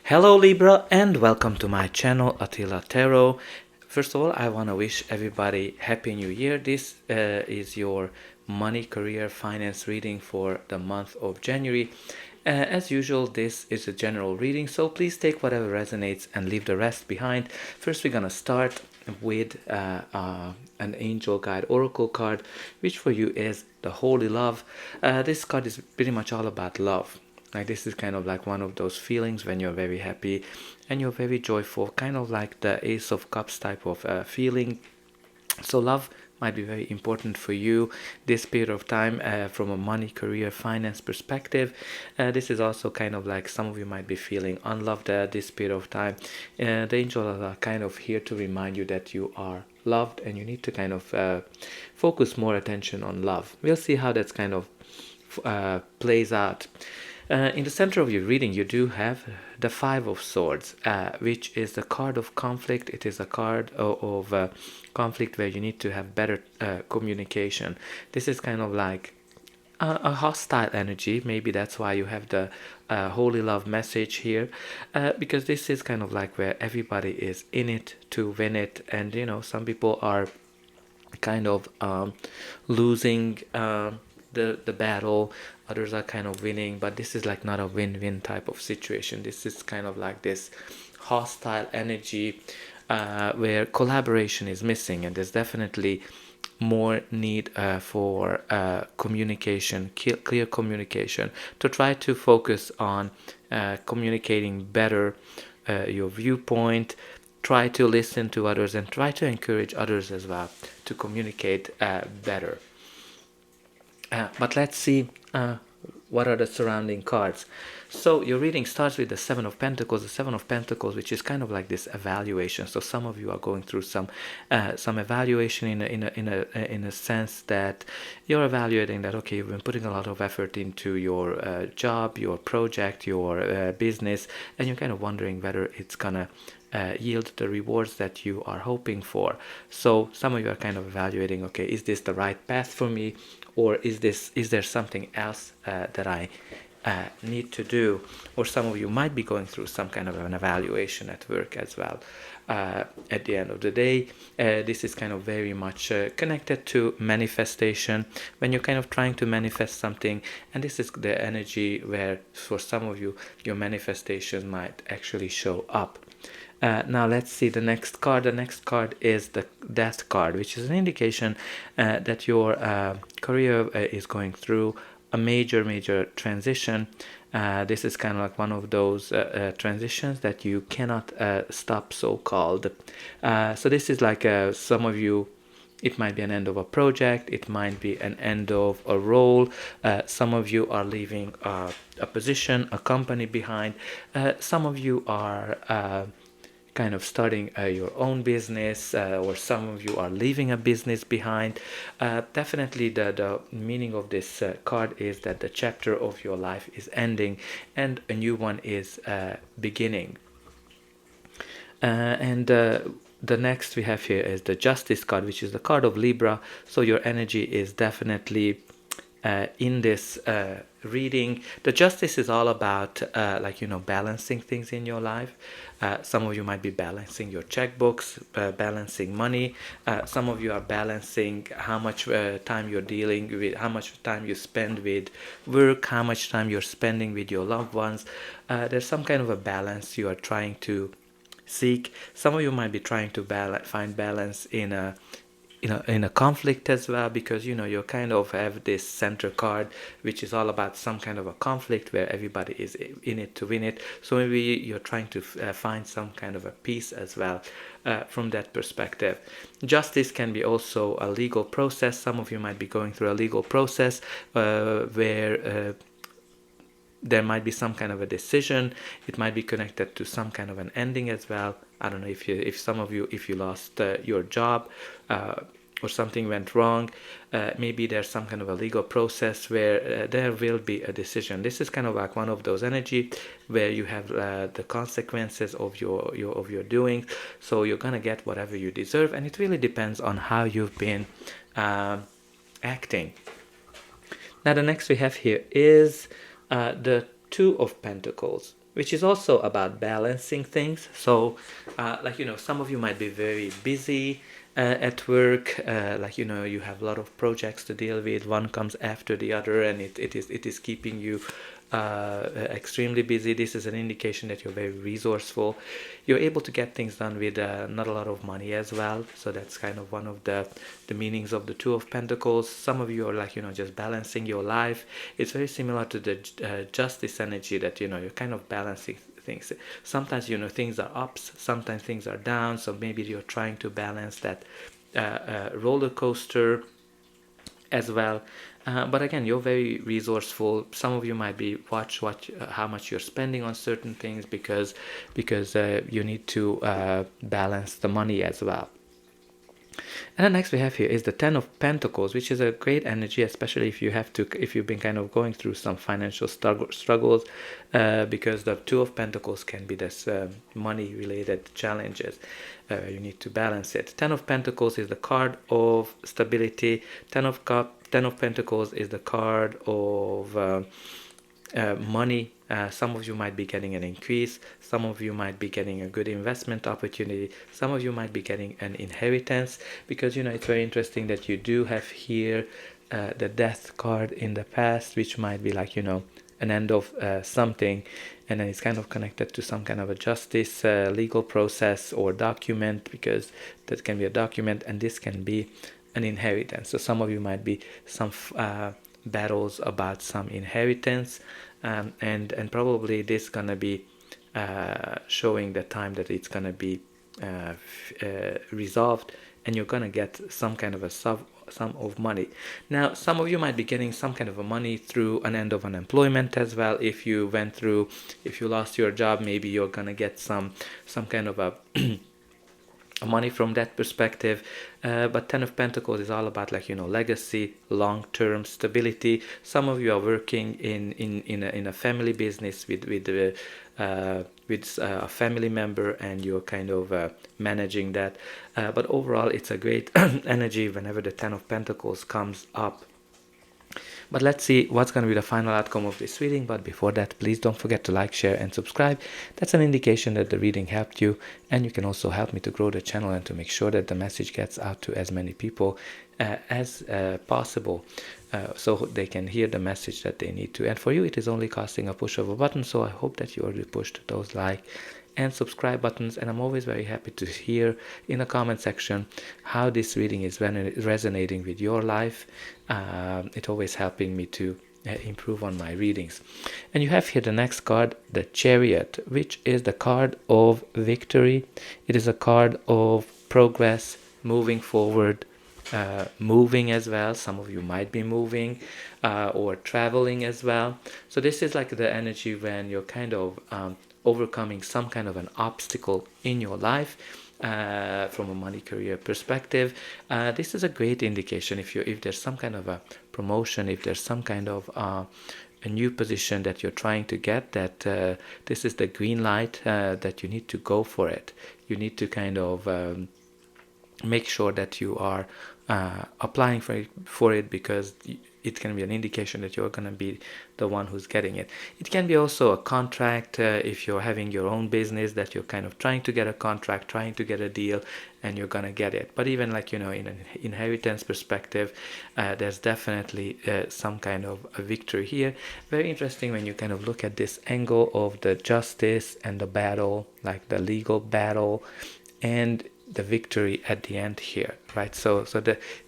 Hello Libra and welcome to my channel Attila Tarot. First of all, I want to wish everybody Happy New Year. This is your money, career, finance reading for the month of January. As usual, this is a general reading, so please take whatever resonates and leave the rest behind. First, we're gonna start with an angel guide oracle card, which for you is the Holy Love. This card is pretty much all about love. Like, this is kind of like one of those feelings when you're very happy and you're very joyful, kind of like the Ace of Cups type of feeling. So love might be very important for you this period of time from a money, career, finance perspective. This is also kind of like some of you might be feeling unloved this period of time. The angels are kind of here to remind you that you are loved and you need to kind of focus more attention on love. We'll see how that's kind of plays out. In the center of your reading, you do have the Five of Swords, which is the card of conflict. It is a card of conflict where you need to have better communication. This is kind of like a hostile energy. Maybe that's why you have the Holy Love message here, because this is kind of like where everybody is in it to win it. And, you know, some people are kind of losing the battle, others are kind of winning, but this is like not a win-win type of situation. This is kind of like this hostile energy where collaboration is missing, and there's definitely more need for communication, clear communication, to try to focus on communicating better your viewpoint. Try to listen to others and try to encourage others as well to communicate better. But let's see what are the surrounding cards. So your reading starts with the Seven of Pentacles. The Seven of Pentacles, which is kind of like this evaluation. So some of you are going through some evaluation in a sense that you're evaluating that, okay, you've been putting a lot of effort into your job, your project, your business, and you're kind of wondering whether it's gonna yield the rewards that you are hoping for. So some of you are kind of evaluating, okay, is this the right path for me, or is there something else that I need to do? Or some of you might be going through some kind of an evaluation at work as well. At the end of the day, this is kind of very much connected to manifestation, when you're kind of trying to manifest something, and this is the energy where for some of you your manifestation might actually show up. Now let's see the next card. The next card is the Death card, which is an indication that your career is going through a major transition. This is kind of like one of those transitions that you cannot stop, so-called. So this is like some of you, it might be an end of a project, it might be an end of a role. Some of you are leaving a position, a company behind. Some of you are kind of starting your own business, or some of you are leaving a business behind. Definitely the meaning of this card is that the chapter of your life is ending and a new one is beginning. And the next we have here is the Justice card, which is the card of Libra. So your energy is definitely in this reading. The Justice is all about like, you know, balancing things in your life. Some of you might be balancing your checkbooks, balancing money. Some of you are balancing how much time you're dealing with, how much time you spend with work, how much time you're spending with your loved ones. There's some kind of a balance you are trying to seek. Some of you might be trying to find balance in a conflict as well, because, you know, you kind of have this center card, which is all about some kind of a conflict where everybody is in it to win it. So maybe you're trying to find some kind of a peace as well from that perspective. Justice can be also a legal process. Some of you might be going through a legal process where there might be some kind of a decision. It might be connected to some kind of an ending as well. I don't know if some of you, if you lost your job or something went wrong, maybe there's some kind of a legal process where there will be a decision. This is kind of like one of those energy where you have the consequences of your doing. So you're gonna get whatever you deserve, and it really depends on how you've been acting. Now the next we have here is the Two of Pentacles, which is also about balancing things. So like, you know, some of you might be very busy at work, like, you know, you have a lot of projects to deal with, one comes after the other, and it is keeping you extremely busy. This is an indication that you're very resourceful. You're able to get things done with not a lot of money as well. So that's kind of one of the meanings of the Two of Pentacles. Some of you are like, you know, just balancing your life. It's very similar to the justice energy, that, you know, you're kind of balancing things. Sometimes, you know, things are ups, sometimes things are down. So maybe you're trying to balance that roller coaster as well. But again, you're very resourceful. Some of you might be watch how much you're spending on certain things, because you need to balance the money as well. And then next we have here is the Ten of Pentacles, which is a great energy, especially if you've been kind of going through some financial struggles, because the Two of Pentacles can be this money related challenges. You need to balance it. Ten of Pentacles is the card of stability. Ten of Pentacles is the card of money. Some of you might be getting an increase. Some of you might be getting a good investment opportunity. Some of you might be getting an inheritance, because, you know, it's very interesting that you do have here the Death card in the past, which might be like, you know, an end of something, and then it's kind of connected to some kind of a justice legal process or document, because that can be a document, and this can be an inheritance. So some of you might be some battles about some inheritance, and probably this gonna be showing the time that it's gonna be resolved, and you're gonna get some kind of a sum of money. Now, some of you might be getting some kind of a money through an end of unemployment as well. If you lost your job, maybe you're gonna get some kind of a money from that perspective. But Ten of Pentacles is all about, like, you know, legacy, long-term stability. Some of you are working in a family business with a family member, and you're kind of managing that. But overall, it's a great energy whenever the Ten of Pentacles comes up. But let's see what's going to be the final outcome of this reading. But before that, please don't forget to like, share, and subscribe. That's an indication that the reading helped you, and you can also help me to grow the channel and to make sure that the message gets out to as many people as possible, so they can hear the message that they need to. And for you, it is only costing a push of a button, so I hope that you already pushed those like and subscribe buttons. And I'm always very happy to hear in the comment section how this reading is resonating with your life. It's always helping me to improve on my readings. And you have here the next card, the Chariot, which is the card of victory. It is a card of progress, moving forward, moving as well. Some of you might be moving or traveling as well. So this is like the energy when you're kind of overcoming some kind of an obstacle in your life. From a money career perspective, this is a great indication. If there's some kind of a promotion, if there's some kind of a new position that you're trying to get, that this is the green light, that you need to go for it. You need to kind of make sure that you are applying for it, because it can be an indication that you're going to be the one who's getting it. It can be also a contract, if you're having your own business, that you're kind of trying to get a contract, trying to get a deal, and you're going to get it. But even, like, you know, in an inheritance perspective, there's definitely some kind of a victory here. Very interesting when you kind of look at this angle of the justice and the battle, like the legal battle, and the victory at the end here, right? So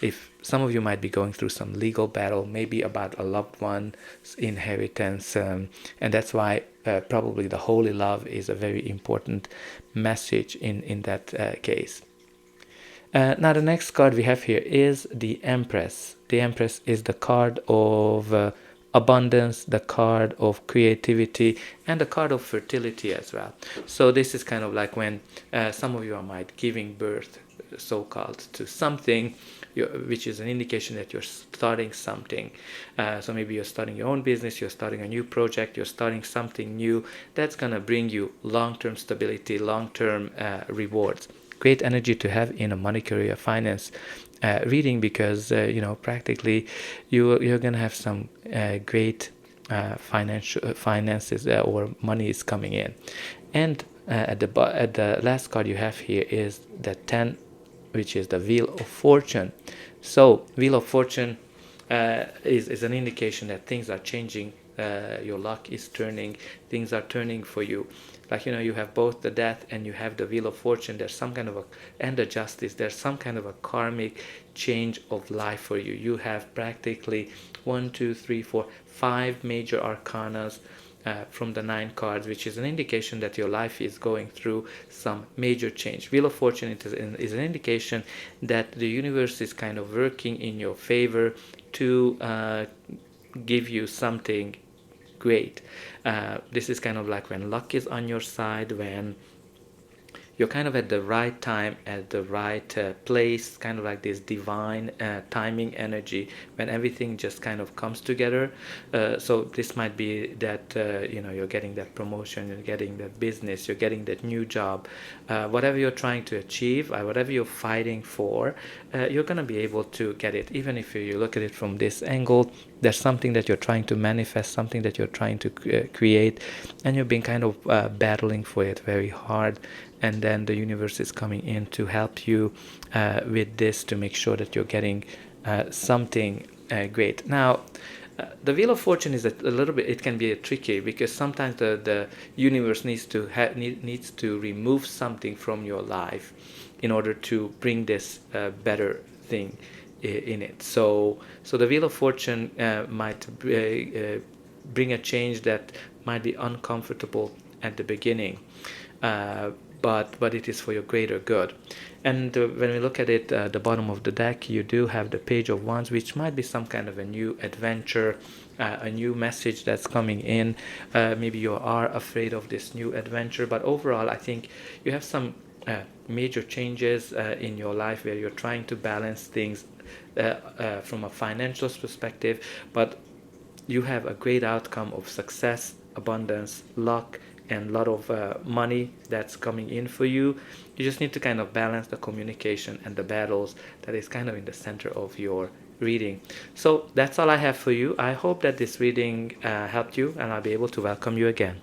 if some of you might be going through some legal battle, maybe about a loved one's inheritance, and that's why probably the holy love is a very important message in that case. Now the next card we have here is the Empress. The Empress is the card of abundance, the card of creativity, and the card of fertility as well. So this is kind of like when some of you are might giving birth, so-called, to something, which is an indication that you're starting something. So maybe you're starting your own business, you're starting a new project, you're starting something new that's going to bring you long-term stability, long-term rewards. Great energy to have in a money, career, finance reading, because you know, practically you're going to have some great finances or money is coming in. And at the last card you have here is the 10, which is the Wheel of Fortune. So Wheel of Fortune is an indication that things are changing. Your luck is turning, things are turning for you. Like, you have both the Death and you have the Wheel of Fortune. There's some kind of and the Justice. There's some kind of a karmic change of life for you. You have practically 1, 2, 3, 4, 5 major arcanas from the 9 cards, which is an indication that your life is going through some major change. Wheel of Fortune is an indication that the universe is kind of working in your favor to give you something great. This is kind of like when luck is on your side, when you're kind of at the right time, at the right place, kind of like this divine timing energy, when everything just kind of comes together. So this might be that you're getting that promotion, you're getting that business, you're getting that new job, whatever you're trying to achieve, whatever you're fighting for, you're going to be able to get it. Even if you look at it from this angle, there's something that you're trying to manifest, something that you're trying to create, and you've been kind of battling for it very hard. And then the universe is coming in to help you with this, to make sure that you're getting something great. Now, the Wheel of Fortune is a little bit, it can be tricky, because sometimes the universe needs to remove something from your life in order to bring this better thing in it. So the Wheel of Fortune might bring a change that might be uncomfortable at the beginning. But it is for your greater good. And when we look at it, the bottom of the deck, you do have the Page of Wands, which might be some kind of a new adventure, a new message that's coming in. Maybe you are afraid of this new adventure, but overall I think you have some major changes in your life where you're trying to balance things from a financial perspective, but you have a great outcome of success, abundance, luck, and a lot of money that's coming in for you. You just need to kind of balance the communication and the battles that is kind of in the center of your reading. So that's all I have for you. I hope that this reading helped you, and I'll be able to welcome you again.